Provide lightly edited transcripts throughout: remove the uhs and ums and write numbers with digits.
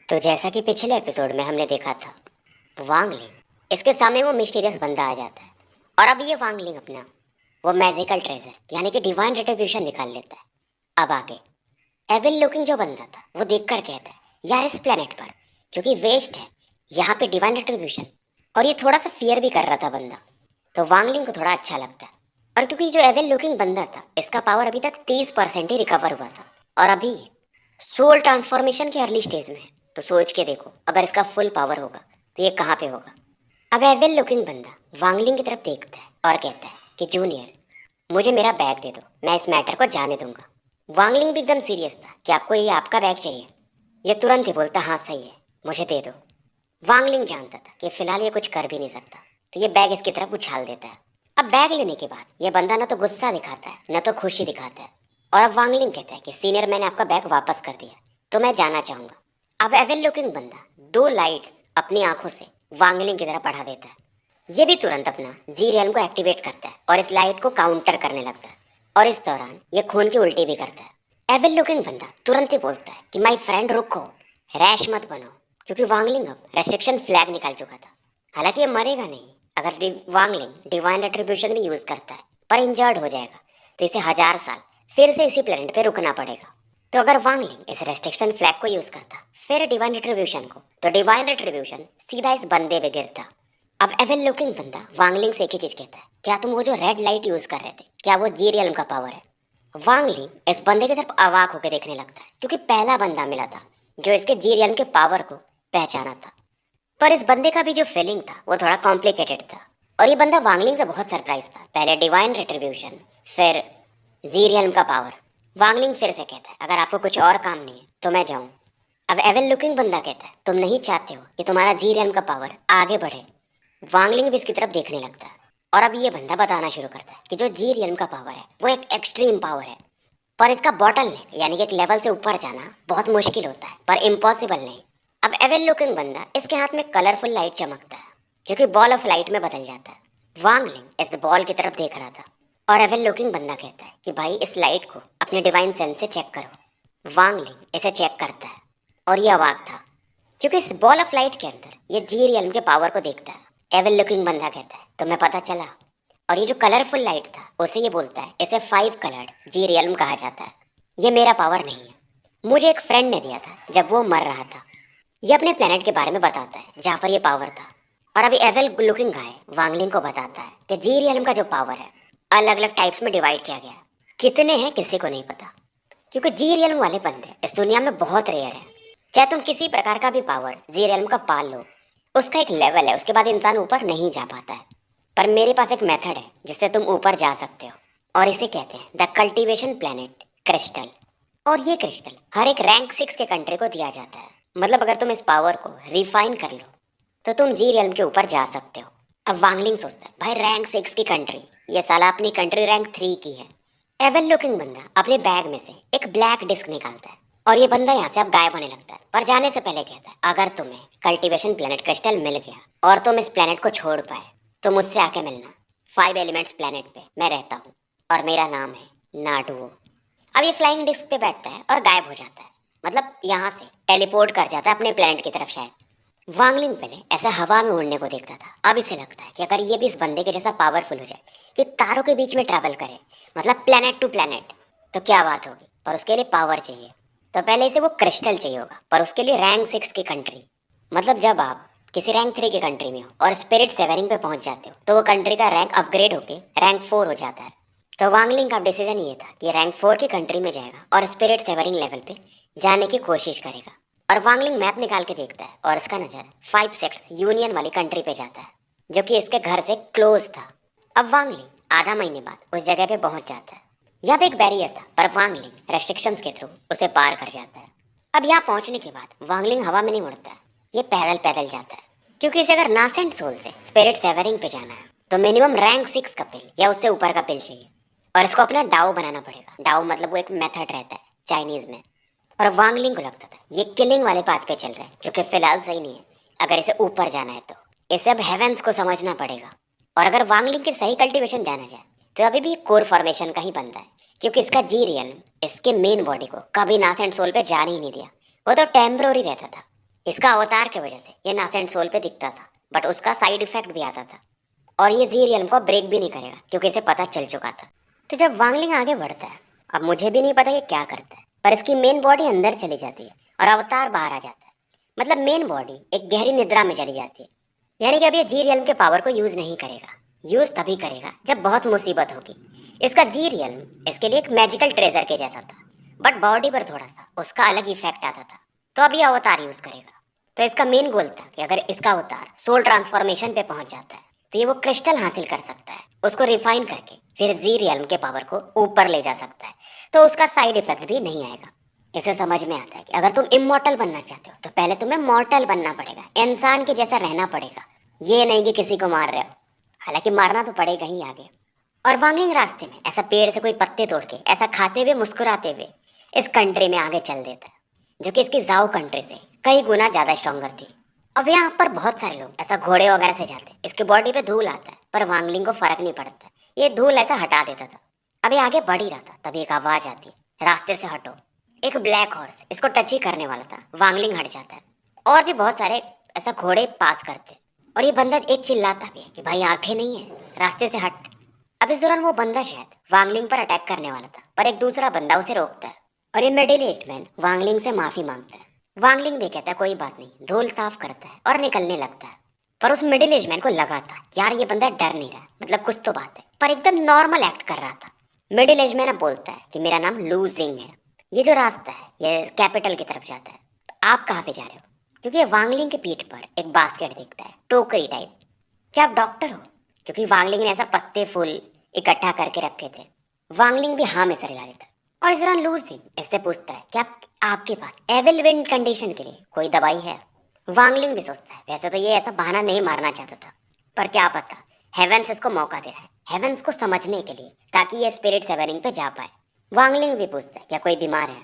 तो जैसा कि पिछले एपिसोड में हमने देखा था, वांग लिंग, इसके सामने वो मिस्टीरियस बंदा आ जाता है। और अब ये वांग लिंग अपना वो मैजिकल ट्रेजर यानी कि डिवाइन रिट्रीब्यूशन निकाल लेता है। अब आगे एविल लुकिंग जो बंदा था वो देखकर कहता है, यार इस प्लेनेट पर जो कि वेस्ट है, यहाँ पे डिवाइन रिट्रीब्यूशन। और ये थोड़ा सा फियर भी कर रहा था बंदा, तो वांग लिंग को थोड़ा अच्छा लगता है। और क्योंकि जो एविल लुकिंग बंदा था, इसका पावर अभी तक 30% ही रिकवर हुआ था, और अभी सोल ट्रांसफॉर्मेशन के अर्ली स्टेज में है। तो सोच के देखो, अगर इसका फुल पावर होगा तो ये कहाँ पे होगा। अब एविल लुकिंग बंदा वांगलिंग की तरफ देखता है और कहता है कि जूनियर, मुझे मेरा बैग दे दो, मैं इस मैटर को जाने दूंगा। वांगलिंग भी एकदम सीरियस था कि आपको ये आपका बैग चाहिए। ये तुरंत ही बोलता, हाँ सही है, मुझे दे दो। वांगलिंग जानता था कि फिलहाल ये कुछ कर भी नहीं सकता, तो ये बैग इसकी तरफ उछाल देता है। अब बैग लेने के बाद ये बंदा ना तो गुस्सा दिखाता है न तो खुशी दिखाता है। और अब वांगलिंग कहता है कि सीनियर, मैंने आपका बैग वापस कर दिया, तो मैं जाना चाहूंगा। अब एविल लुकिंग बंदा 2 लाइट्स अपनी आंखों से वांगलिंग की तरफ बढ़ा देता है। ये भी तुरंत अपना जी रियल्म को एक्टिवेट करता है और इस लाइट को काउंटर करने लगता है। और इस दौरान ये खून की उल्टी भी करता है। एविल लुकिंग बंदा तुरंत ही बोलता है कि माय फ्रेंड रुको, रैश मत बनो, क्योंकि वांगलिंग अब रेस्ट्रिक्शन फ्लैग निकाल चुका था। हालांकि ये मरेगा नहीं अगर वांगलिंग डिवाइन रेट्रीब्यूशन भी यूज करता है, पर इंजर्ड हो जाएगा तो इसे 1000 साल फिर से इसी प्लेनेट पे रुकना पड़ेगा। तो अगर वांगलिंग इस रेस्ट्रिक्शन फ्लैग को यूज करता फिर डिवाइन रिट्रीब्यूशन को, तो डिवाइन रिट्रीब्यूशन सीधा इस बंदे पे गिरता। अब एविल लुकिंग बंदा वांगलिंग से एक ही चीज कहता है, क्या तुम वो जो रेड लाइट यूज कर रहे थे, क्या वो जी रियल्म का पावर है। वांगलिंग इस बंदे की तरफ अवाक होकर देखने लगता है, क्योंकि पहला बंदा मिला था जो इसके जी रियल्म के पावर को पहचाना था। पर इस बंदे का भी जो फीलिंग था वो थोड़ा कॉम्प्लिकेटेड था। और ये बंदा वांगलिंग से बहुत सरप्राइज था। पहले डिवाइन रिट्रीब्यूशन, फिर जी रियल्म का पावर। वांगलिंग फिर से कहता है, अगर आपको कुछ और काम नहीं है तो मैं जाऊं। अब एविल लुकिंग बंदा कहता है, तुम नहीं चाहते हो कि तुम्हारा जी रियल्म का पावर आगे बढ़े। वांगलिंग भी इसकी तरफ देखने लगता है। और अब ये बंदा बताना शुरू करता है कि जो जी रियल्म का पावर है वो एक एक्सट्रीम पावर है, पर इसका बॉटल नेक यानी कि एक लेवल से ऊपर जाना बहुत मुश्किल होता है, पर इम्पॉसिबल नहीं। अब एविल लुकिंग बंदा इसके हाथ में कलरफुल लाइट चमकता है, जो कि बॉल ऑफ लाइट में बदल जाता है। वांगलिंग इस बॉल की तरफ देख रहा था, और एविल लुकिंग बंदा कहता है कि भाई इस लाइट को अपने डिवाइन सेंस से चेक करो। वांगलिंग इसे चेक करता है, और ये अवाक था क्योंकि इस बॉल ऑफ लाइट के अंदर ये जी रियल्म के पावर को देखता है। एविल लुकिंग बंदा कहता है, तुम्हें पता चला। और ये जो कलरफुल लाइट था उसे ये बोलता है, इसे 5 कलर्ड जी रियल्म कहा जाता है। ये मेरा पावर नहीं है, मुझे एक फ्रेंड ने दिया था जब वो मर रहा था। ये अपने प्लेनेट के बारे में बताता है जहाँ पर ये पावर था। और अभी एविल लुकिंग गाय वांगलिंग को बताता है कि जी रियल्म का जो पावर है अलग अलग टाइप्स में डिवाइड किया गया है। कितने हैं किसी को नहीं पता, क्योंकि जी रियल्म वाले बंदे इस दुनिया में बहुत रेयर हैं। चाहे तुम किसी प्रकार का भी पावर जी रियल्म का पाल लो, उसका एक लेवल है, उसके बाद इंसान ऊपर नहीं जा पाता है। पर मेरे पास एक मेथड है जिससे तुम ऊपर जा सकते हो, और इसे कहते हैं द कल्टीवेशन प्लेनेट क्रिस्टल। और ये क्रिस्टल हर एक रैंक 6 के कंट्री को दिया जाता है। मतलब अगर तुम इस पावर को रिफाइन कर लो तो तुम जी रियल्म के ऊपर जा सकते हो। अब वांगलिंग सोचता है, भाई रैंक 6 की कंट्री, ये साला अपनी कंट्री रैंक 3 की है। एविल लुकिंग बंदा अपने बैग में से एक ब्लैक डिस्क निकालता है, और ये बंदा यहाँ से अब गायब होने लगता है। पर जाने से पहले कहता है, अगर तुम्हें कल्टीवेशन प्लेनेट क्रिस्टल मिल गया और तुम इस प्लेनेट को छोड़ पाए तो मुझसे आके मिलना। 5 एलिमेंट्स प्लेनेट पे मैं रहता हूँ, और मेरा नाम है नाडुओ। अब ये फ्लाइंग डिस्क पे बैठता है और गायब हो जाता है, मतलब यहाँ से टेलीपोर्ट कर जाता है अपने प्लेनेट की तरफ शायद। वांगलिंग पहले ऐसा हवा में उड़ने को देखता था, अब इसे लगता है कि अगर ये भी इस बंदे के जैसा पावरफुल हो जाए कि तारों के बीच में ट्रैवल करे, मतलब प्लेनेट टू प्लेनेट, तो क्या बात होगी। पर उसके लिए पावर चाहिए, तो पहले इसे वो क्रिस्टल चाहिए होगा, पर उसके लिए रैंक 6 की कंट्री। मतलब जब आप किसी रैंक 3 की कंट्री में हो और स्पिरिट सेवरिंग पे पहुंच जाते हो तो वो कंट्री का रैंक अपग्रेड होके रैंक 4 हो जाता है। तो वांगलिंग का डिसीजन ये था कि रैंक 4 की कंट्री में जाएगा और स्पिरिट सेवरिंग लेवल पे जाने की कोशिश करेगा। और वांगलिंग मैप निकाल के देखता है और इसका नज़र 5 सेक्ट्स यूनियन वाली कंट्री पे जाता है, जो कि इसके घर से क्लोज था। अब वांगलिंग आधा महीने बाद उस जगह पे पहुंच जाता है। यहाँ पे एक बैरियर था, पर वांगलिंग रेस्ट्रिक्शंस के थ्रू उसे पार कर जाता है। अब यहाँ पहुंचने के बाद वांगलिंग हवा में नहीं उड़ता है, ये पैदल पैदल जाता है, क्योंकि इसे अगर नासेंट सोल से स्पिरिट सेवरिंग पे जाना है तो मिनिमम रैंक 6 का पिल या उससे ऊपर का पिल चाहिए, और इसको अपना डाओ बनाना पड़ेगा। डाओ मतलब वो एक मेथड रहता है चाइनीज में। और वांगलिंग को लगता था ये किलिंग वाले पाथ पे चल रहा है, जो कि फिलहाल सही नहीं है। अगर इसे ऊपर जाना है तो इसे अब हेवेंस को समझना पड़ेगा। और अगर वांगलिंग की सही कल्टीवेशन जाना जाए तो अभी भी कोर फॉर्मेशन का ही बनता है, क्योंकि इसका जी रियल्म इसके मेन बॉडी को कभी नासेंट सोल पे जाने ही नहीं दिया। वो तो टेम्पररी रहता था, इसका अवतार की वजह से ये नासेंट सोल पे दिखता था, बट उसका साइड इफेक्ट भी आता था और ये जी रियल्म को ब्रेक भी नहीं करेगा क्योंकि इसे पता चल चुका था। तो जब वांगलिंग आगे बढ़ता है, अब मुझे भी नहीं पता ये क्या करता है, पर इसकी मेन बॉडी अंदर चली जाती है और अवतार बाहर आ जाता है। मतलब मेन बॉडी एक गहरी निद्रा में चली जाती है। यानी कि अब ये जी रियल्म के पावर को यूज नहीं करेगा। यूज तभी करेगा जब बहुत मुसीबत होगी। इसका जी रियल्म इसके लिए एक मैजिकल ट्रेजर के जैसा था, बट बॉडी पर थोड़ा सा उसका अलग इफेक्ट आता था। तो अब ये अवतार यूज करेगा। तो इसका मेन गोल था कि अगर इसका अवतार सोल ट्रांसफॉर्मेशन पे पहुंच जाता है तो ये वो क्रिस्टल हासिल कर सकता है, उसको रिफाइन करके फिर जी रियल्म के पावर को ऊपर ले जा सकता है। तो उसका साइड इफेक्ट भी नहीं आएगा। इसे समझ में आता है कि अगर तुम इमॉर्टल बनना चाहते हो तो पहले तुम्हें मॉर्टल बनना पड़ेगा, इंसान के जैसा रहना पड़ेगा। ये नहीं कि किसी को मार रहे हो, हालांकि मारना तो पड़ेगा ही आगे। और वांगलिंग रास्ते में ऐसा पेड़ से कोई पत्ते तोड़ के ऐसा खाते हुए मुस्कुराते हुए इस कंट्री में आगे चल देता है, जो कि इसकी जाओ कंट्री से कई गुना ज़्यादा स्ट्रॉन्गर थी। अब यहाँ पर बहुत सारे लोग ऐसा घोड़े वगैरह से जाते हैं। इसके बॉडी पे धूल आता है पर वांगलिंग को फर्क नहीं पड़ता, ये धूल ऐसा हटा देता था। अब ये आगे बढ़ ही रहा था, तभी एक आवाज़ आती है, रास्ते से हटो। एक ब्लैक हॉर्स इसको टच ही करने वाला था, वांगलिंग हट जाता है और भी बहुत सारे ऐसा घोड़े पास करते। और ये बंदा एक चिल्लाता भी है कि भाई आंखें नहीं है, रास्ते से हट। अब इस दौरान वो बंदा शायद वांगलिंग पर अटैक करने वाला था, पर एक दूसरा बंदा उसे रोकता है और ये मिडिल एज्ड मैन वांगलिंग से माफी मांगता है। वांगलिंग भी कहता है कोई बात नहीं, धूल साफ करता है और निकलने लगता है। पर उस मिडिल एज मैन को लगा था यार ये बंदा डर नहीं रहा, मतलब कुछ तो बात है, पर एकदम नॉर्मल एक्ट कर रहा था। मिडिल एज मैन अब बोलता है कि मेरा नाम लू जिंग है, ये जो रास्ता है ये कैपिटल की तरफ जाता है, आप कहाँ पे जा रहे हो? क्योंकि वांगलिंग के पीठ पर एक बास्केट दिखता है, टोकरी टाइप। क्या आप डॉक्टर हो? क्योंकि वांगलिंग ने ऐसा पत्ते फूल इकट्ठा करके रखे थे। वांगलिंग भी हाँ में सर हिला देता है और इस दौरान लू जिंग इससे पूछता है कि आपके पास एविल विंड कंडीशन के लिए कोई दवाई है? वांगलिंग भी सोचता है वैसे तो ये ऐसा बहाना नहीं मारना चाहता था, पर क्या पता हेवेंस इसको मौका दे रहा है, हेवेंस को समझने के लिए, ताकि ये स्पिरिट सेवरिंग पे जा पाए। वांगलिंग भी पूछता है क्या कोई बीमार है?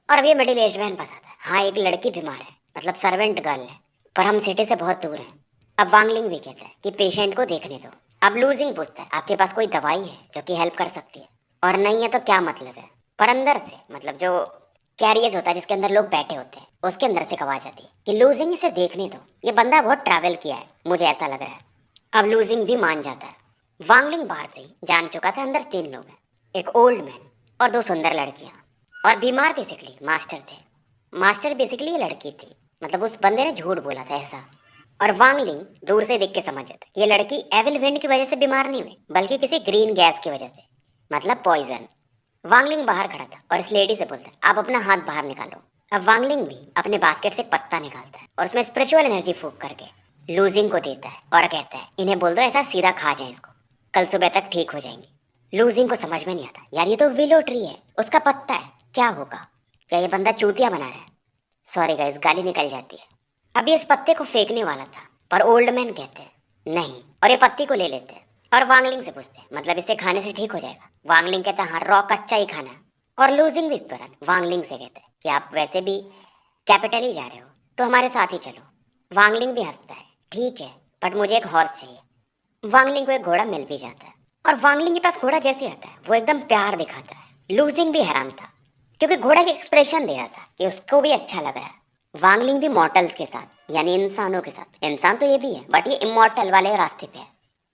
और अब ये मिडिल एज मैन बताता है हाँ एक लड़की बीमार है, मतलब सर्वेंट गर्ल है, पर हम सिटी से बहुत दूर हैं। अब वांगलिंग भी कहता है कि पेशेंट को देखने दो। अब लू जिंग पूछता है आपके पास कोई दवाई है जो कि हेल्प कर सकती है? और नहीं है तो क्या मतलब है? पर अंदर से, मतलब जो कैरियज होता है जिसके अंदर लोग बैठे होते हैं, उसके अंदर से एक आवाज आती है कि लू जिंग इसे देखने दो, ये बंदा बहुत ट्रैवल किया है, मुझे ऐसा लग रहा है। अब लू जिंग भी मान जाता है। वांगलिंग बाहर से ही जान चुका था अंदर 3 लोग हैं, एक ओल्ड मैन और 2 सुंदर लड़कियां। और बीमार बेसिकली मास्टर थे, मास्टर बेसिकली ये लड़की थी, मतलब उस बंदे ने झूठ बोला था ऐसा। और वांगलिंग दूर से देख के समझ जाता है ये लड़की एविल विंड की वजह से बीमार नहीं हुई, बल्कि किसी ग्रीन गैस की वजह से, मतलब पॉइजन। वांगलिंग बाहर खड़ा था और इस लेडी से बोलता है आप अपना हाथ बाहर निकालो। अब वांगलिंग भी अपने बास्केट से एक पत्ता निकालता है और उसमें स्पिरिचुअल एनर्जी फूंक करके लू जिंग को देता है और कहता है इन्हें बोल दो ऐसा सीधा खा जाए इसको, कल सुबह तक ठीक हो जाएंगे। लू जिंग को समझ में नहीं आता यार ये तो विलो ट्री है, उसका पत्ता है, क्या होगा? क्या ये बंदा चूतिया बना रहा है? सॉरी गाइस, गाली निकल जाती है। अभी इस पत्ते को फेंकने वाला था, पर ओल्ड मैन कहते हैं नहीं, और ये पत्ती को ले लेते हैं और वांगलिंग से पूछते हैं मतलब इसे खाने से ठीक हो जाएगा? वांगलिंग कहता है हाँ रॉ कच्चा ही खाना है। और लू जिंग भी इस दौरान वांगलिंग से कहते हैं कि आप वैसे भी कैपिटल ही जा रहे हो तो हमारे साथ ही चलो। वांगलिंग भी हंसता है ठीक है, बट मुझे एक हॉर्स चाहिए। वांगलिंग को एक घोड़ा मिल भी जाता है और वांगलिंग के पास घोड़ा जैसे आता है वो एकदम प्यार दिखाता है। लू जिंग भी हैरान था क्योंकि घोड़ा के एक्सप्रेशन दे रहा था कि उसको भी अच्छा लग रहा है। वांगलिंग भी मॉर्टल्स के साथ यानी इंसानों के साथ, इंसान तो ये भी है बट ये इमॉर्टल वाले रास्ते पे है,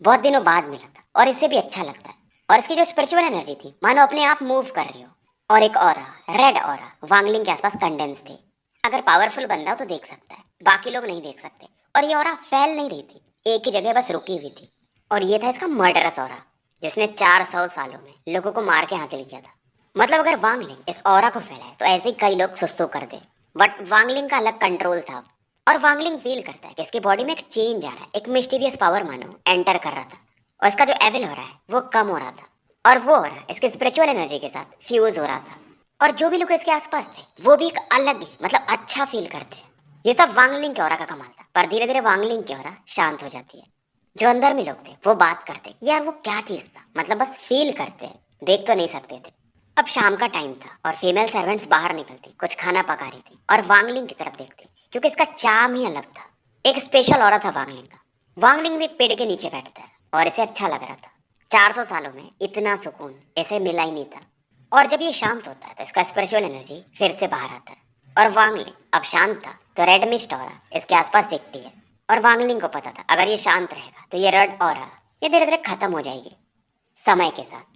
बहुत दिनों बाद मिला था और इसे भी अच्छा लगता है। और इसकी जो स्पिरिचुअल एनर्जी थी मानो अपने आप मूव कर रही हो। और एक ऑरा, रेड ऑरा वांगलिंग के आसपास कंडेंस थी। अगर पावरफुल बंदा हो तो देख सकता है, बाकी लोग नहीं देख सकते। और ये ऑरा फैल नहीं रही थी, एक ही जगह बस रुकी हुई थी। और ये था इसका मर्डरस ऑरा, जिसने 400 सालों में लोगों को मार के हासिल किया था। मतलब अगर वांगलिंग इस ऑरा को फैलाए तो ऐसे ही कई लोग सुस्तू कर दे, बट वांगलिंग का अलग कंट्रोल था। और वांगलिंग फील करता है कि इसकी बॉडी में एक चेंज आ रहा है, एक मिस्टीरियस पावर मानो एंटर कर रहा था और इसका जो एविल हो रहा है वो कम हो रहा था और वो हो रहा है इसके स्पिरिचुअल एनर्जी के साथ फ्यूज हो रहा था। और जो भी लोग इसके आसपास थे वो भी एक अलग ही, मतलब अच्छा फील करते हैं। ये सब वांगलिंग के ऑरा का कमाल था। पर धीरे धीरे वांगलिंग की ऑरा शांत हो जाती है। जो अंदर में लोग थे वो बात करते कि यार वो क्या चीज था, मतलब बस फील करते, देख तो नहीं सकते थे। अब शाम का टाइम था और फीमेल सर्वेंट्स बाहर निकलती, कुछ खाना पका रही थी और वांगलिंग की तरफ देखती क्योंकि इसका चार्म ही अलग था। एक स्पेशल ऑरा था वांगलिंग का। वांगलिंग भी एक पेड़ के नीचे बैठता है और इसे अच्छा लग रहा था। 400 सालों में इतना सुकून इसे मिला ही नहीं था। और जब ये शांत होता है तो इसका स्पिरिचुअल एनर्जी फिर से बाहर आता है और वांगलिंग अब शांत था तो रेड मिस्ट ऑरा इसके आसपास दिखती है और वांगलिंग को पता था अगर ये शांत रहेगा तो ये रेड ऑरा ये धीरे धीरे खत्म हो जाएगी समय के साथ।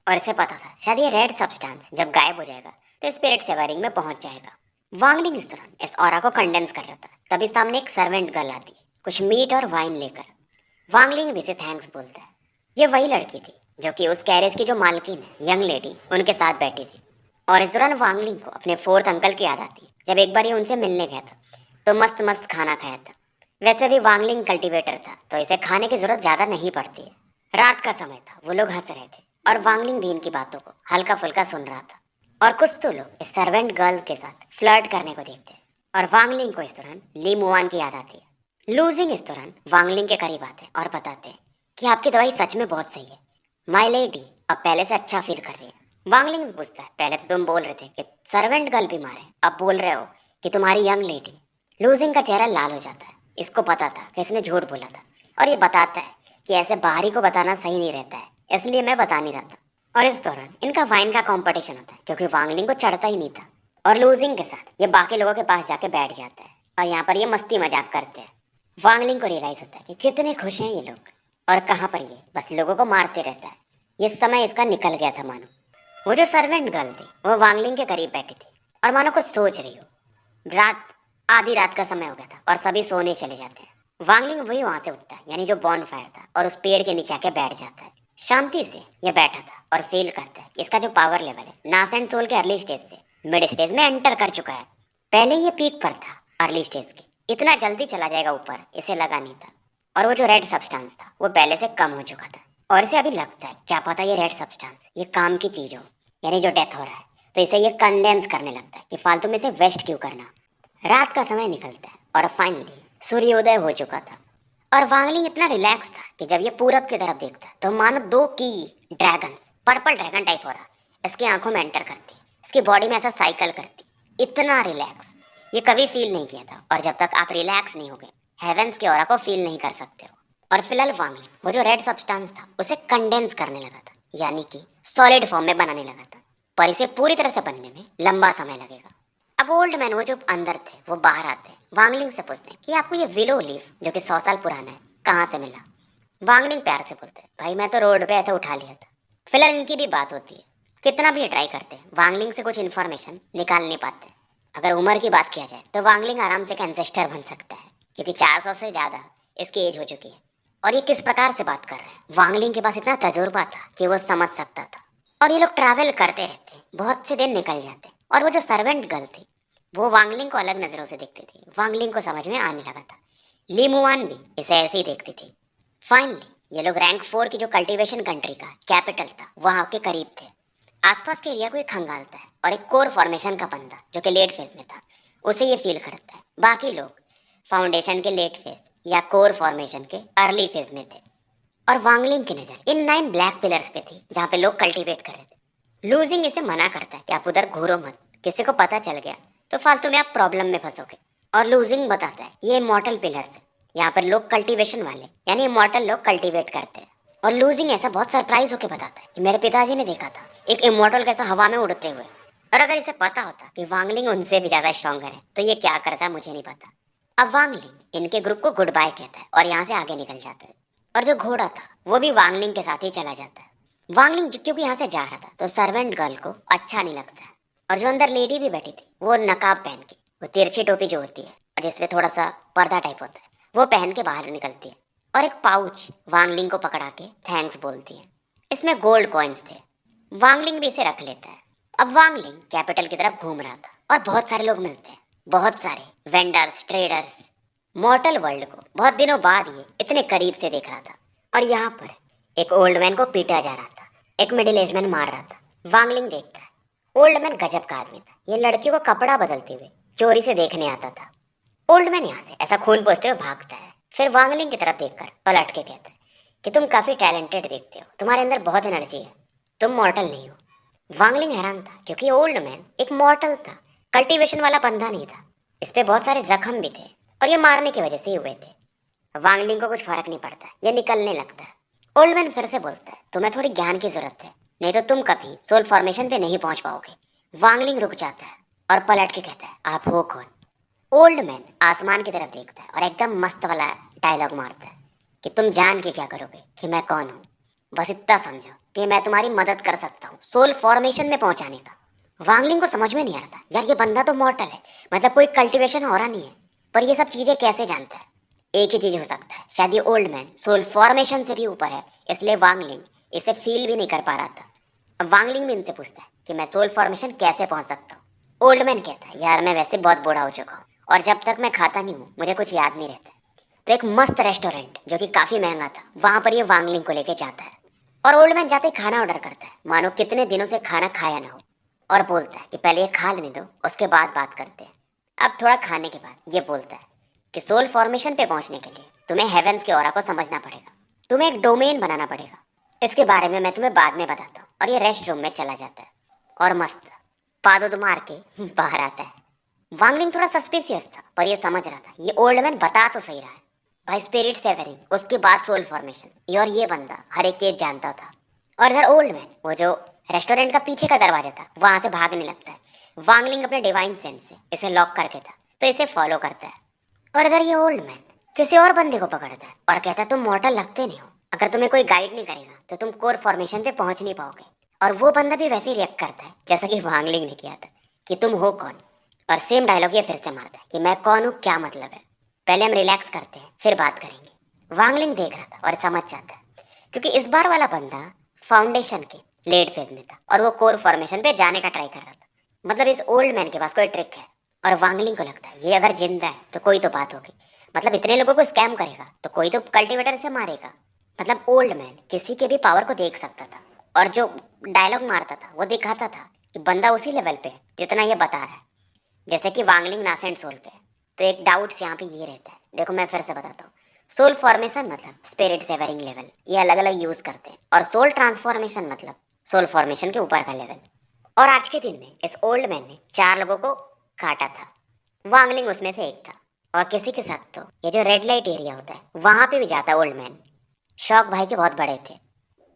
और इसे पता था शायद ये रेड सब्सटेंस जब गायब हो जाएगा तो स्पिरिट सेवरिंग में पहुंच जाएगा। वांगलिंग इस दौरान इस ऑरा को कंडेंस कर रहा था, तभी सामने एक सर्वेंट गर्ल आती है कुछ मीट और वाइन लेकर। वांगलिंग भी इसे थैंक्स बोलता है। ये वही लड़की थी जो कि उस कैरेज की जो मालकिन है यंग लेडी उनके साथ बैठी थी। और इस दौरान वांगलिंग को अपने फोर्थ अंकल की याद आती है जब एक बार ये उनसे मिलने गया था तो मस्त मस्त खाना खाया था। वैसे भी वांगलिंग कल्टीवेटर था तो इसे खाने की जरूरत ज़्यादा नहीं पड़ती है। रात का समय था, वो लोग हंस रहे थे और वांगलिंग भी इनकी बातों को हल्का फुल्का सुन रहा था। और कुछ तो लोग इस सर्वेंट गर्ल के साथ फ्लर्ट करने को देखते हैं और वांगलिंग को इस दौरान ली मुआन की याद आती है। लूजिंग इस दौरान वांगलिंग के करीब आते हैं और बताते हैं कि आपकी दवाई सच में बहुत सही है, माय लेडी अब पहले से अच्छा फील कर रही है। वांगलिंग भी पूछता है पहले तो तुम बोल रहे थे कि सर्वेंट गर्ल बीमार है, अब बोल रहे हो कि तुम्हारी यंग लेडी। लूजिंग का चेहरा लाल हो जाता है। इसको पता था कि इसने झूठ बोला था और ये बताता है कि ऐसे बाहरी को बताना सही नहीं रहता है, इसलिए मैं बता नहीं रहा था। और इस दौरान इनका वाइन का कंपटीशन होता है क्योंकि वांगलिंग को चढ़ता ही नहीं था। और लूजिंग के साथ ये बाकी लोगों के पास जाके बैठ जाता है और यहाँ पर ये मस्ती मजाक करते हैं। वांगलिंग को रियलाइज होता है कि कितने खुश हैं ये लोग और कहाँ पर ये बस लोगों को मारते रहता है। ये समय इसका निकल गया था मानो। वो जो सर्वेंट गर्ल थी वो वांगलिंग के करीब बैठी थी और मानो कुछ सोच रही हो। रात आधी रात का समय हो गया था और सभी सोने चले जाते हैं। वांगलिंग वही वहां से उठता है यानी जो बॉन फायर था और उस पेड़ के नीचे आके बैठ जाता है। शांति से ये बैठा था और फील करता है कि इसका जो पावर लेवल है नास एंड सोल के अर्ली स्टेज से मिड स्टेज में एंटर कर चुका है। पहले ये पीक पर था अर्ली स्टेज के, इतना जल्दी चला जाएगा ऊपर इसे लगा नहीं था। और वो जो रेड सब्सटेंस था वो पहले से कम हो चुका था और इसे अभी लगता है क्या पता ये रेड सब्सटेंस ये काम की चीज हो, यानी जो डेथ हो रहा है तो इसे ये कंडेंस करने लगता है कि फालतू में से वेस्ट क्यों करना। रात का समय निकलता है और फाइनली सूर्योदय हो चुका था और वांगलिंग इतना रिलैक्स था कि जब ये पूरब की तरफ देखता तो मानो दो की ड्रैगन्स पर्पल ड्रैगन टाइप हो रहा इसकी आंखों में एंटर करती, इसकी बॉडी में ऐसा साइकिल करती। इतना रिलैक्स ये कभी फील नहीं किया था और जब तक आप रिलैक्स नहीं हो गए हेवेंस के ऑरा को फील नहीं कर सकते हो। और फिलहाल वांगलिंग वो जो रेड सब्सटेंस था उसे कंडेंस करने लगा था यानी कि सॉलिड फॉर्म में बनाने लगा था, पर इसे पूरी तरह से बनने में लंबा समय लगेगा। अब ओल्ड मैन वो जो अंदर थे वो बाहर आते हैं, वांगलिंग से पूछते हैं कि आपको ये विलो लीफ जो कि 100 साल पुराना है कहाँ से मिला। वांगलिंग प्यार से बोलते हैं भाई मैं तो रोड पे ऐसे उठा लिया था। फिलहाल इनकी भी बात होती है, कितना भी ट्राई करते हैं वांगलिंग से कुछ इन्फॉर्मेशन निकाल नहीं पाते। अगर उम्र की बात किया जाए तो वांगलिंग आराम से एक एंसेस्टर बन सकता है क्योंकि 400 से ज़्यादा इसकी एज हो चुकी है। और ये किस प्रकार से बात कर रहे हैं, वांगलिंग के पास इतना तजुर्बा था कि वो समझ सकता था। और ये लोग ट्रैवल करते रहते हैं, बहुत से दिन निकल जाते। और वो जो सर्वेंट गर्ल थी वो वांगलिंग को अलग नज़रों से देखती थी, वांगलिंग को समझ में आने लगा था। ली मुआन भी इसे ऐसे ही देखती थी। फाइनली ये लोग रैंक 4 की जो कल्टीवेशन कंट्री का कैपिटल था वहाँ के करीब थे। आसपास के एरिया को ये खंगालता है और एक कोर फॉर्मेशन का बंदा जो कि लेट फेज में था उसे ये फील करता है। बाकी लोग फाउंडेशन के लेट फेज या कोर फॉर्मेशन के अर्ली फेज में थे और वांगलिंग की नज़र इन 9 ब्लैक पिलर्स पे थी जहाँ पे लोग कल्टीवेट कर रहे थे। लूजिंग इसे मना करता है कि आप उधर घूरो मत, किसी को पता चल गया तो फालतू में आप प्रॉब्लम में फंसोगे। और लूजिंग बताता है ये इमॉर्टल पिलर्स है, यहाँ पर लोग कल्टीवेशन वाले यानी इमॉर्टल लोग कल्टीवेट करते हैं। और लूजिंग ऐसा बहुत सरप्राइज होकर बताता है कि मेरे पिताजी ने देखा था एक इमॉर्टल कैसा हवा में उड़ते हुए। और अगर इसे पता होता कि वांगलिंग उनसे भी ज़्यादा स्ट्रॉन्गर है तो ये क्या करता मुझे नहीं पता। अब वांगलिंग इनके ग्रुप को गुड बाय कहता है और यहाँ से आगे निकल जाता है। और जो घोड़ा था वो भी वांगलिंग के साथ ही चला जाता है। वांगलिंग क्योंकि यहाँ से जा रहा था तो सर्वेंट गर्ल को अच्छा नहीं लगता है। और जो अंदर लेडी भी बैठी थी वो नकाब पहन के, वो तिरछी टोपी जो होती है और जिसमें थोड़ा सा पर्दा टाइप होता है वो पहन के बाहर निकलती है और एक पाउच वांगलिंग को पकड़ा के थैंक्स बोलती है। इसमें गोल्ड कॉइन्स थे। वांगलिंग भी इसे रख लेता है। अब वांगलिंग कैपिटल की तरफ घूम रहा था और बहुत सारे लोग मिलते हैं, बहुत सारे वेंडर्स, ट्रेडर्स। मॉर्टल वर्ल्ड को बहुत दिनों बाद ये इतने करीब से देख रहा था। और यहाँ पर एक ओल्ड मैन को पीटा जा रहा था, एक मिडिल एज मैन मार रहा था। वांगलिंग देखता है ओल्ड मैन गजब का आदमी था, ये लड़की को कपड़ा बदलते हुए चोरी से देखने आता था। ओल्ड मैन यहाँ से ऐसा खून पोंछते हुए भागता है, फिर वांगलिंग की तरफ देखकर पलट के कहता है कि तुम काफ़ी टैलेंटेड दिखते हो, तुम्हारे अंदर बहुत एनर्जी है, तुम मॉर्टल नहीं हो। वांगलिंग हैरान था क्योंकि ओल्ड मैन एक मॉर्टल था, कल्टीवेशन वाला बंदा नहीं था। इस पे बहुत सारे जख्म भी थे और ये मारने की वजह से ही हुए थे। वांगलिंग को कुछ फर्क नहीं पड़ता, ये निकलने लगता है। ओल्ड मैन फिर से बोलता है तुम्हें थोड़ी ज्ञान की जरूरत है, नहीं तो तुम कभी सोल फॉर्मेशन पे नहीं पहुंच पाओगे। वांगलिंग रुक जाता है और पलट के कहता है आप हो कौन। ओल्ड मैन आसमान की तरफ देखता है और एकदम मस्त वाला डायलॉग मारता है कि तुम जान के क्या करोगे कि मैं कौन हूँ। बस इतना समझो कि मैं तुम्हारी मदद कर सकता हूँ सोल फॉर्मेशन में पहुंचाने का। वांगलिंग को समझ में नहीं आ रहा था, यार ये बंदा तो मॉर्टल है, मतलब कोई कल्टीवेशन हो रहा नहीं है, पर ये सब चीजें कैसे जानता है। एक ही चीज हो सकता है, शायद ये ओल्ड मैन सोल फॉर्मेशन से भी ऊपर है, इसलिए वांगलिंग इसे फील भी नहीं कर पा रहा था। अब वांगलिंग भी इनसे पूछता है कि मैं सोल फॉर्मेशन कैसे पहुंच सकता हूँ। ओल्ड मैन कहता है यार मैं वैसे बहुत बूढ़ा हो चुका हूँ और जब तक मैं खाता नहीं हूँ मुझे कुछ याद नहीं रहता। तो एक मस्त रेस्टोरेंट जो कि काफी महंगा था, वहां पर ये वांगलिंग को लेके जाता है और ओल्ड मैन जाते ही खाना ऑर्डर करता है, मानो कितने दिनों से खाना खाया ना हो, और बोलता है कि पहले ये खा लेने दो उसके बाद बात करते हैं। अब थोड़ा खाने के बाद ये बोलता है कि सोल फॉर्मेशन पे पहुंचने के लिए तुम्हें हेवेंस के ऑरा को समझना पड़ेगा, तुम्हें एक डोमेन बनाना पड़ेगा, इसके बारे में मैं तुम्हें बाद में बताता हूँ। और ये रेस्ट रूम में चला जाता है और मस्त पादो मार के बाहर आता है। वांगलिंग थोड़ा सस्पिशियस था पर ये समझ रहा था ये ओल्ड मैन बता तो सही रहा है। भाई स्पिरिट सेवरिंग उसके बाद सोल फॉर्मेशन, ये और ये बंदा हर एक चीज जानता था। और इधर ओल्ड मैन वो जो रेस्टोरेंट का पीछे का दरवाजा था वहां से भागने लगता है। वांगलिंग अपने डिवाइन सेंस से इसे लॉक करके था तो इसे फॉलो करता है। और इधर ये ओल्ड मैन किसी और बंदे को पकड़ता है और कहता है तुम मॉर्टल लगते नहीं हो, अगर तुम्हें कोई गाइड नहीं करेगा तो तुम कोर फॉर्मेशन पे पहुंच नहीं पाओगे। और वो बंदा भी वैसे ही रिएक्ट करता है जैसा कि वांगलिंग ने किया था कि तुम हो कौन। और सेम डायलॉग ये फिर से मारता है कि मैं कौन हूँ क्या मतलब है, पहले हम रिलैक्स करते हैं फिर बात करेंगे। वांगलिंग देख रहा था और समझ जाता है क्योंकि इस बार वाला बंदा फाउंडेशन के लेट फेज में था और वो कोर फॉर्मेशन पे जाने का ट्राई कर रहा था। मतलब इस ओल्ड मैन के पास कोई ट्रिक है और वांगलिंग को लगता है ये अगर जिंदा है तो कोई तो बात होगी, मतलब इतने लोगों को स्कैम करेगा तो कोई तो कल्टीवेटर से मारेगा। मतलब ओल्ड मैन किसी के भी पावर को देख सकता था और जो डायलॉग मारता था वो दिखाता था कि बंदा उसी लेवल पे है जितना ये बता रहा है, जैसे कि वांगलिंग नासेंट सोल पे है। तो एक डाउट्स यहाँ पे ये रहता है, देखो मैं फिर से बताता हूँ। सोल फॉर्मेशन मतलब स्पिरिट सेवरिंग लेवल, ये अलग अलग यूज करते हैं, और सोल ट्रांसफॉर्मेशन मतलब सोल फॉर्मेशन के ऊपर का लेवल। और आज के दिन में इस ओल्ड मैन ने 4 लोगों को काटा था, वांगलिंग उसमें से एक था। और किसी के साथ तो ये जो रेड लाइट एरिया होता है वहां पे भी जाता ओल्ड मैन। शौक भाई के बहुत बड़े थे,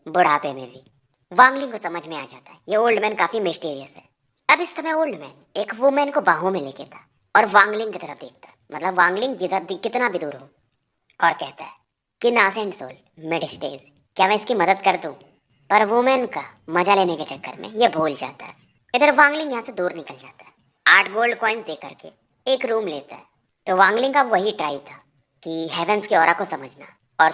बुढ़ापे में भी। वांगलिंग को समझ में आ जाता है ये ओल्ड मैन काफी मिस्टीरियस है। अब इस समय ओल्ड मैन एक वुमेन को बाहों में लेके था और वांगलिंग की तरफ देखता है, मतलब वांगलिंग जिधर कितना भी दूर हो, और कहता है कि नासेंट सोल मिड स्टेज, क्या मैं इसकी मदद कर दूं। पर वुमेन का मजा लेने के चक्कर में ये भूल जाता है। इधर वांगलिंग यहाँ से दूर निकल जाता है, 8 गोल्ड कॉइन्स दे करके एक रूम लेता है। तो वांगलिंग का वही ट्राई था कि हेवेंस के ऑरा को समझना और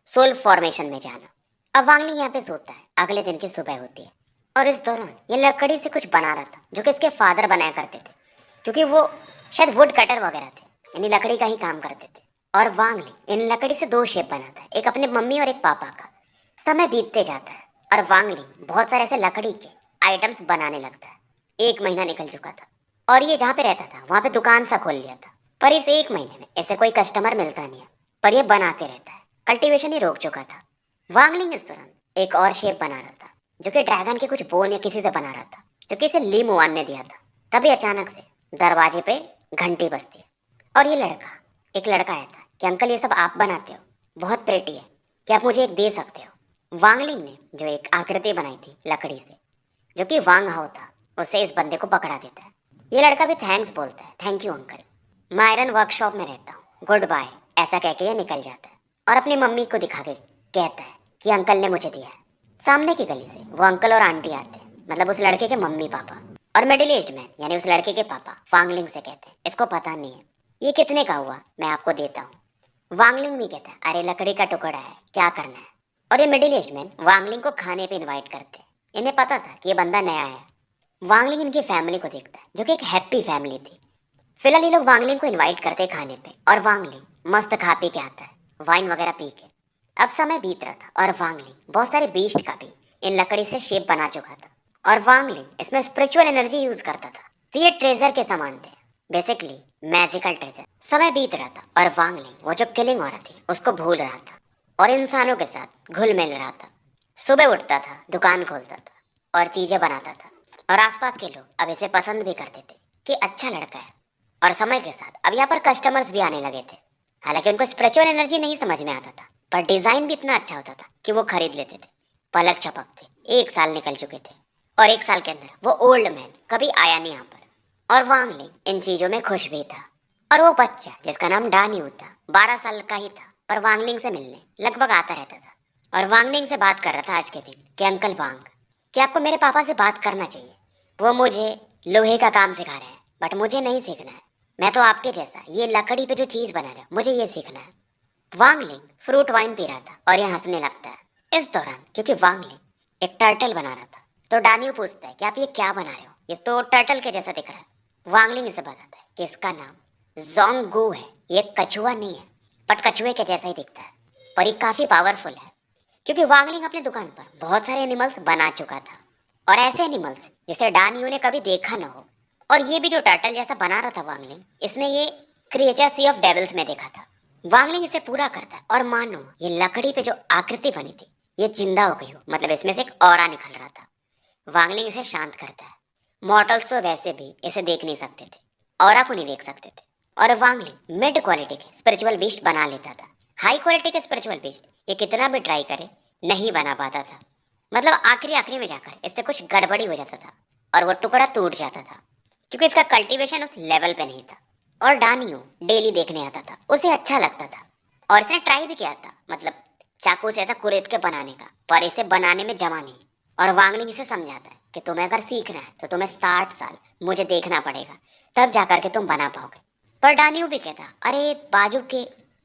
सोल फॉर्मेशन में जाना। अब वांगलिंग यहाँ पे सोता है, अगले दिन की सुबह होती है और इस दौरान ये लकड़ी से कुछ बना रहा था जो कि इसके फादर बनाया करते थे, क्योंकि वो शायद वुड कटर वगैरह थे, यानी लकड़ी का ही काम करते थे। और वांगलिंग इन लकड़ी से 2 शेप बनाता है, एक अपने मम्मी और एक पापा का। समय बीतते जाता है और वांगलिंग बहुत सारे ऐसे लकड़ी के आइटम्स बनाने लगता है। 1 महीना निकल चुका था और ये जहाँ पे रहता था वहाँ पे दुकान सा खोल लिया था, पर इस 1 महीने में ऐसे कोई कस्टमर मिलता नहीं है, पर ये बनाते रहता है। कल्टीवेशन ही रोक चुका था। वांगलिंग इस दौरान एक और शेप बना रहा था जो कि ड्रैगन के कुछ बोन या किसी से बना रहा था, जो कि इसे ली मुआन ने दिया था। तभी अचानक से दरवाजे पे घंटी बजती है और ये एक लड़का आया था कि अंकल ये सब आप बनाते हो, बहुत प्रेटी है, क्या आप मुझे एक दे सकते हो। वांगलिंग ने जो एक आकृति बनाई थी लकड़ी से, जो कि वांग हाओ था, उसे इस बंदे को पकड़ा देता है। ये लड़का भी थैंक्स बोलता है, थैंक यू अंकल, मैं आयरन वर्कशॉप में रहता हूँ, गुड बाय, ऐसा कह के ये निकल जाता है और अपनी मम्मी को दिखा के कहता है कि अंकल ने मुझे दिया है। सामने की गली से वो अंकल और आंटी आते हैं, मतलब उस लड़के के मम्मी पापा, और मिडिल एज मैन यानी उस लड़के के पापा वांगलिंग से कहते हैं इसको पता नहीं है, ये कितने का हुआ मैं आपको देता हूँ। वांगलिंग भी कहता है अरे लकड़ी का टुकड़ा है, क्या करना है। और ये मिडिल एज मैन वांगलिंग को खाने पे इनवाइट करते हैं, इन्हें पता था कि ये बंदा नया है। वांगलिंग इनकी फैमिली को देखता है जो कि एक हैप्पी फैमिली थी। फिलहाल ये लोग वांगलिंग को इनवाइट करते हैं खाने पे और वांगलिंग मस्त खा पी के आता है, वाइन वगैरह पी के। अब समय बीत रहा था और वांगलिंग बहुत सारे बीस्ट का भी इन लकड़ी से शेप बना चुका था और वांगलिंग इसमें स्पिरिचुअल एनर्जी यूज करता था। तो ये ट्रेजर के समान थे, बेसिकली मैजिकल ट्रेजर। समय बीत रहा था और वांगलिंग वो जो किलिंग हो रहा थी उसको भूल रहा था और इंसानों के साथ घुल मिल रहा था। सुबह उठता था, दुकान खोलता था और चीजें बनाता था और आसपास के लोग अब इसे पसंद भी करते थे कि अच्छा लड़का है। और समय के साथ अब यहाँ पर कस्टमर्स भी आने लगे थे। हालांकि उनको स्पिरिचुअल एनर्जी नहीं समझ में आता था, पर डिजाइन भी इतना अच्छा होता था कि वो खरीद लेते थे। पलक झपकते 1 साल निकल चुके थे और 1 साल के अंदर वो ओल्ड मैन कभी आया नहीं यहाँ पर और वांगलिंग इन चीजों में खुश भी था। और वो बच्चा जिसका नाम डान्यू था 12 साल का ही था, पर वांगलिंग से मिलने लगभग आता रहता था और वांगलिंग से बात कर रहा था आज के दिन कि अंकल वांग, कि आपको मेरे पापा से बात करना चाहिए। वो मुझे लोहे का काम सिखा रहे हैं, बट मुझे नहीं सीखना है। मैं तो आपके जैसा ये लकड़ी पे जो चीज़ बना रहा है, मुझे ये सीखना है। वांगलिंग फ्रूट वाइन पी रहा था और ये हंसने लगता है। इस दौरान क्योंकि वांगलिंग एक टर्टल बना रहा था, तो डान्यू पूछता है कि आप ये क्या बना रहे हो, ये तो टर्टल के जैसा दिख रहा है। वांगलिंग इसे बताता है कि इसका नाम जोंगू है, ये कछुआ नहीं है, बट कछुए के जैसा ही दिखता है, पर ये काफ़ी पावरफुल है। क्योंकि वांगलिंग अपनी दुकान पर बहुत सारे एनिमल्स बना चुका था, और ऐसे एनिमल्स जिसे डान्यू ने कभी देखा न हो। और ये भी जो टर्टल जैसा बना रहा था वांगलिंग, इसने ये क्रिएचर सी ऑफ डेविल्स में देखा था। वांगलिंग इसे पूरा करता है और मानो ये लकड़ी पे जो आकृति बनी थी ये जिंदा हो गई हो, मतलब इसमें से एक ऑरा निकल रहा था। वांगलिंग इसे शांत करता है। मॉर्टल्स तो वैसे भी इसे देख नहीं सकते थे, ऑरा को नहीं देख सकते थे, और वांगलिंग मिड क्वालिटी के स्पिरिचुअल बीस्ट बना लेता था। हाई क्वालिटी के स्पिरिचुअल बीस्ट ये कितना भी ट्राई करे नहीं बना पाता था। मतलब आखिरी में जाकर इससे कुछ गड़बड़ी हो जाता था और वो टुकड़ा टूट जाता था, क्योंकि इसका कल्टीवेशन उस लेवल पे नहीं था। और डानियो डेली देखने आता था, उसे अच्छा लगता था और इसने ट्राई भी किया था, मतलब चाकू से ऐसा कुरेद के बनाने का, पर इसे बनाने में जमा नहीं। और वांगलिंग इसे समझाता है कि तुम्हें अगर सीखना है तो तुम्हें 60 साल मुझे देखना पड़ेगा, तब जाकर के तुम बना पाओगे। पर डानियो भी कहता, अरे बाजू के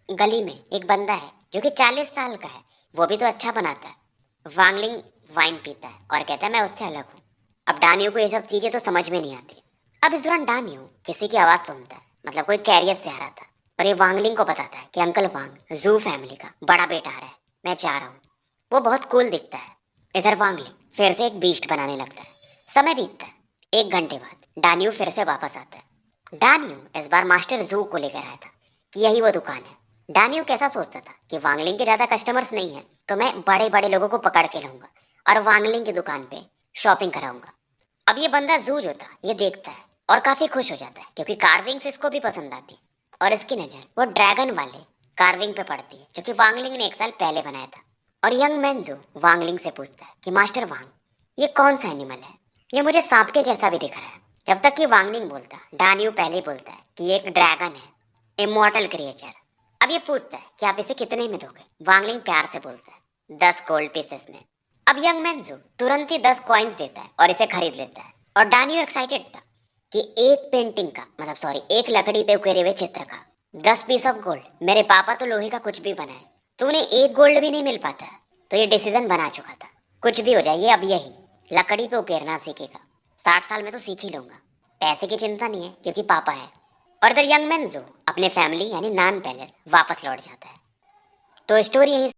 गली में एक बंदा है जो कि 40 साल का है, वो भी तो अच्छा बनाता है। वांगलिंग वाइन पीता है और कहता है मैं उससे अलग हूँ। अब डानियो को ये सब चीज़ें तो समझ में नहीं आती। अब इस दौरान डानियो किसी की आवाज़ सुनता है, मतलब कोई कैरियर से आ रहा था, और ये वांगलिंग को बताता है कि अंकल वांग जू फैमिली का बड़ा बेटा आ रहा है, मैं जा रहा हूँ। वो बहुत कूल दिखता है। इधर वांगलिंग फिर से एक बीस्ट बनाने लगता है। समय बीतता है। 1 घंटे बाद डानियो फिर से वापस आता है। डानियो इस बार मास्टर जू को लेकर आया था कि यही वो दुकान है। डानियो कैसा सोचता था कि वांगलिंग के ज़्यादा कस्टमर्स नहीं है, तो मैं बड़े बड़े लोगों को पकड़ के लाऊंगा और वांगलिंग की दुकान पे शॉपिंग कराऊंगा। अब ये बंदा जू जो था ये देखता है और काफ़ी खुश हो जाता है, क्योंकि कार्विंग्स इसको भी पसंद आती है। और इसकी नज़र वो ड्रैगन वाले कार्विंग पे पड़ती है जो कि वांगलिंग ने 1 साल पहले बनाया था। और यंग मैन जो वांगलिंग से पूछता है कि मास्टर वांग, ये कौन सा एनिमल है, ये मुझे सांप के जैसा भी दिख रहा है। जब तक कि वांगलिंग बोलता, डानियो पहले बोलता है कि ये एक ड्रैगन है, इमॉर्टल क्रिएचर। अब ये पूछता है कि आप इसे कितने में दोगे। वांगलिंग प्यार से बोलता है 10 गोल्ड पीसेस में। अब यंग मैन जो तुरंत ही 10 कॉइन्स देता है और इसे खरीद लेता है। और डानियो एक्साइटेड था कि एक पेंटिंग का, मतलब सॉरी, एक लकड़ी पे उकेरे हुए चित्र का 10 पीस ऑफ गोल्ड। मेरे पापा तो लोहे का कुछ भी बनाए, तो उन्हें 1 गोल्ड भी नहीं मिल पाता। तो ये डिसीजन बना चुका था, कुछ भी हो जाए ये अब यही लकड़ी पे उकेरना सीखेगा। 60 साल में तो सीख ही लूंगा। पैसे की चिंता नहीं है क्योंकि पापा है। और इधर यंग मैन जो अपने फैमिली यानी नान पैलेस वापस लौट जाता है। तो स्टोरी यही